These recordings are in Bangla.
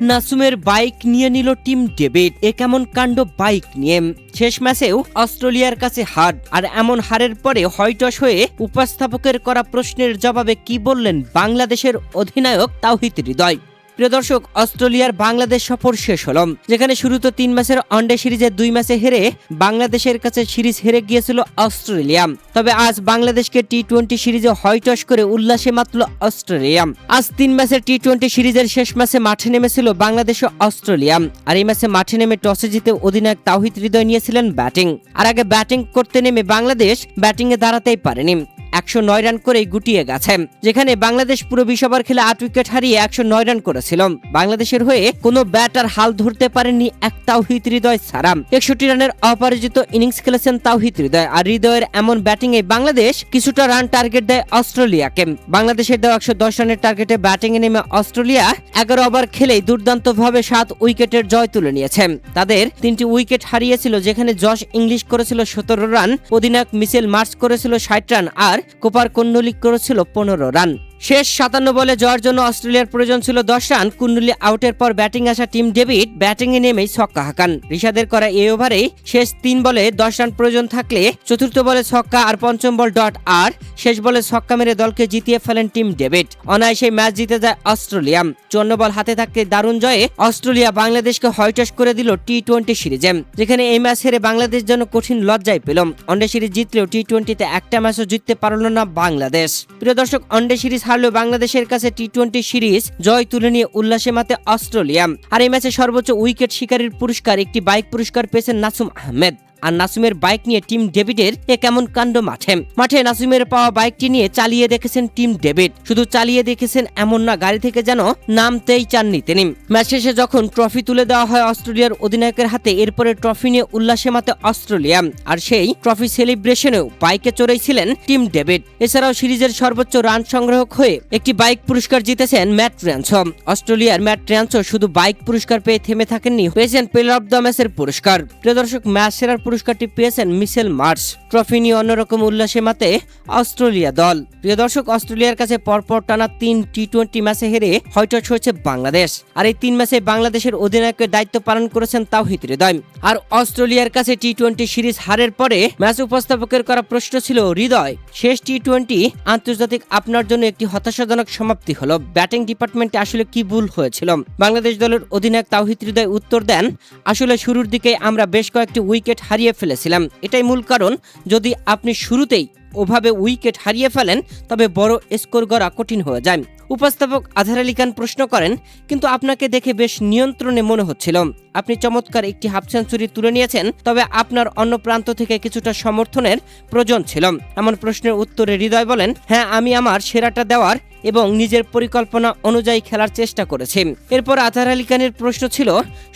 নাসুমের বাইক নিয়ে নিল টিম ডেভিড। এ কেমন কাণ্ড বাইক নিয়ে! শেষ ম্যাচেও অস্ট্রেলিয়ার কাছে হার, আর এমন হারের পরে হয়টস হয়ে উপস্থাপকের করা প্রশ্নের জবাবে কি বললেন বাংলাদেশের অধিনায়ক তাওহিদ হৃদয়। প্রিয় দর্শক, অস্ট্রেলিয়ার বাংলাদেশ সফর শেষ হল, যেখানে শুরুতে 3 ম্যাচের ওয়ানডে সিরিজে 2 ম্যাচে হেরে বাংলাদেশের কাছে সিরিজ হেরে গিয়েছিল অস্ট্রেলিয়া। তবে আজ বাংলাদেশকে টি-20 সিরিজে হয়টস করে উল্লাসে মাতল অস্ট্রেলিয়া। আজ 3 ম্যাচের টি-20 সিরিজের শেষ ম্যাচে মাঠে নেমেছিল বাংলাদেশ ও অস্ট্রেলিয়া। আর এই ম্যাচে মাঠে নেমে টসে জিতে অধিনায়ক তাওহিদ হৃদয় নিয়েছিলেন ব্যাটিং। আর আগে ব্যাটিং করতে নেমে বাংলাদেশ ব্যাটিংয়ে দাঁড়াতেই পারেনি, 109 রান করেই গুটিয়ে গেছে। যেখানে বাংলাদেশ পুরো 20 ওভার খেলে 8 উইকেট হারিয়ে 109 রান করেছিল। বাংলাদেশের হয়ে কোনো ব্যাটার হাল ধরতে পারেননি এক তাওহিদ হৃদয় ছাড়া। 61 রানের অপরাজিত ইনিংস খেলেছেন তাওহিদ হৃদয়। আর হৃদয়ের এমন ব্যাটিংয়ে বাংলাদেশ কিছুটা রান টার্গেট দেয় অস্ট্রেলিয়াকে। বাংলাদেশের দেওয়া 110 রানের টার্গেটে ব্যাটিংয়ে নেমে অস্ট্রেলিয়া 11 ওভার খেলেই দুর্দান্তভাবে 7 উইকেটের জয় তুলে নিয়েছে। তাদের 3টি উইকেট হারিয়েছিল, যেখানে জশ ইংলিশ করেছিল 17 রান, অধিনায়ক মিচেল মার্শ করেছিল 60 রান, আর কোপার কুন্ডলী করেছিল 15 রান। শেষ 57 বলে জয়ের জন্য অস্ট্রেলিয়ার প্রয়োজন ছিল 10 রান। কুন্ডলী আউটের পর ব্যাটিং আসা টিম ডেভিড ব্যাটিংয়ে নেমেই ছক্কা হাঁকান। ঋষাদের করা এই ওভারেই শেষ 3 বলে 10 রান প্রয়োজন থাকলে চতুর্থ বলে ছক্কা আর পঞ্চম বল ডট, আর শেষ বলে ছক্কা মেরে দলকে জিতিয়ে ফেলেন টিম ডেভিড। অনায়াসে ম্যাচ জিতে যায় অস্ট্রেলিয়া। 54 বল হাতে থাকতে দারুণ জয়ে অস্ট্রেলিয়া বাংলাদেশকে হয়টস করে দিল টি-20 সিরিজে, যেখানে এই ম্যাচ হেরে বাংলাদেশ যেন কঠিন লজ্জায় পেল। ওয়ানডে সিরিজ জিতলেও টি-20তে একটা ম্যাচও জিততে পারল না বাংলাদেশ। প্রিয় দর্শক, ওয়ানডে সিরিজ হারলেও বাংলাদেশের কাছে টি-20 সিরিজ জয় তুলে নিয়ে উল্লাসে মাতে অস্ট্রেলিয়া। আর এই ম্যাচে সর্বোচ্চ উইকেট শিকারীর পুরস্কার, একটি বাইক পুরস্কার পেয়েছেন নাসুম আহমেদ। আর নাসুমের বাইক নিয়ে টিম ডেভিডের এ কেমন কাণ্ড! মাঠে নাসুমের পাওয়া বাইকটি নিয়ে চালিয়ে দেখেছেন টিম ডেভিড। শুধু চালিয়ে দেখেছেন এমন না, গাড়ি থেকে যেন নামতেই চাননি তিনি। ম্যাচ শেষে যখন ট্রফি তুলে দেওয়া হয় অস্ট্রেলিয়ার অধিনায়কের হাতে, এরপরে ট্রফি নিয়ে উল্লাসে মাতে অস্ট্রেলিয়া। আর সেই ট্রফি সেলিব্রেশনেও বাইকে চড়েই ছিলেন টিম ডেভিড। এছাড়াও সিরিজের সর্বোচ্চ রান সংগ্রহক হয়ে একটি বাইক পুরস্কার জিতেছেন ম্যাট র্যানসো। অস্ট্রেলিয়ার ম্যাট র্যানসো শুধু বাইক পুরস্কার পেয়ে থেমে থাকেননি, পেয়েছেন প্লেয়ার অব দ্য ম্যাচের পুরস্কার। প্রিয় দর্শক, ম্যাচ সেরার পুরস্কারটি পেয়েছেন মিচেল মার্শ। ট্রফি নিয়ে অন্যরকম উল্লাসে মাতে অস্ট্রেলিয়া দল। প্রিয় দর্শক, অস্ট্রেলিয়ার কাছে পরপর টানা 3 টি-20 ম্যাচে হেরে হয়টস হয়েছে বাংলাদেশ। আর এই 3 ম্যাচে বাংলাদেশের অধিনায়কের দায়িত্ব পালন করেছেন তাওহিদ হৃদয়। আর অস্ট্রেলিয়ার কাছে টি-20 সিরিজ হারের পরে ম্যাচ উপস্থাপকের করা প্রশ্ন ছিল, হৃদয়, শেষ টি-20 আন্তর্জাতিক আপনার জন্য একটি হতাশাজনক সমাপ্তি হলো। ব্যাটিং ডিপার্টমেন্টে আসলে কি ভুল হয়েছিল? বাংলাদেশ দলের অধিনায়ক তাওহিদ হৃদয় উত্তর দেন, আসলে শুরুর দিকে আমরা বেশ কয়েকটি উইকেট হারিয়ে ফেলেছিলাম, এটাই মূল কারণ। যদি আপনি শুরুতেই ওভাবে উইকেট হারিয়ে ফেলেন তবে বড় স্কোর গড়া কঠিন হয়ে যায়। উপস্থাপক আজহার আলী খান প্রশ্ন করেন, কিন্তু আপনাকে দেখে বেশ নিয়ন্ত্রণে মনে হচ্ছিল, আপনি চমৎকার একটি হাফ সেঞ্চুরি তুলে নিয়েছেন, তবে আপনার অন্য প্রান্ত থেকে কিছুটা সমর্থনের প্রয়োজন ছিল। এমন প্রশ্নের উত্তরে হৃদয় বলেন, হ্যাঁ, আমি আমার সেরাটা দেওয়ার এবং নিজের পরিকল্পনা অনুযায়ী খেলার চেষ্টা করেছি। এরপর আজহার আলী খানের প্রশ্ন ছিল,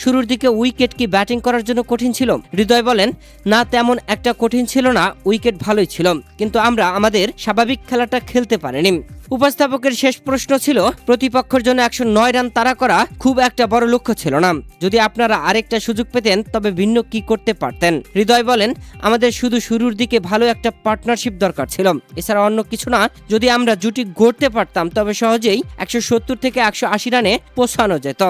শুরুর দিকে উইকেট কি ব্যাটিং করার জন্য কঠিন ছিল? হৃদয় বলেন, না, তেমন একটা কঠিন ছিল না, উইকেট ভালোই ছিল, কিন্তু আমরা আমাদের স্বাভাবিক খেলাটা খেলতে পারিনি। উপস্থাপকের শেষ প্রশ্ন ছিল, প্রতিপক্ষের জন্য 109 রান তাড়া করা খুব একটা বড় লক্ষ্য ছিল না, যদি আপনারা আরেকটা সুযোগ পেতেন তবে ভিন্ন কি করতে পারতেন? হৃদয় বলেন, আমাদের শুধু শুরুর দিকে ভালো একটা পার্টনারশিপ দরকার ছিল, এছাড়া অন্য কিছু না। যদি আমরা জুটি গড়তে পারতাম তবে সহজেই 170 থেকে 180 রানে পৌঁছানো যেত।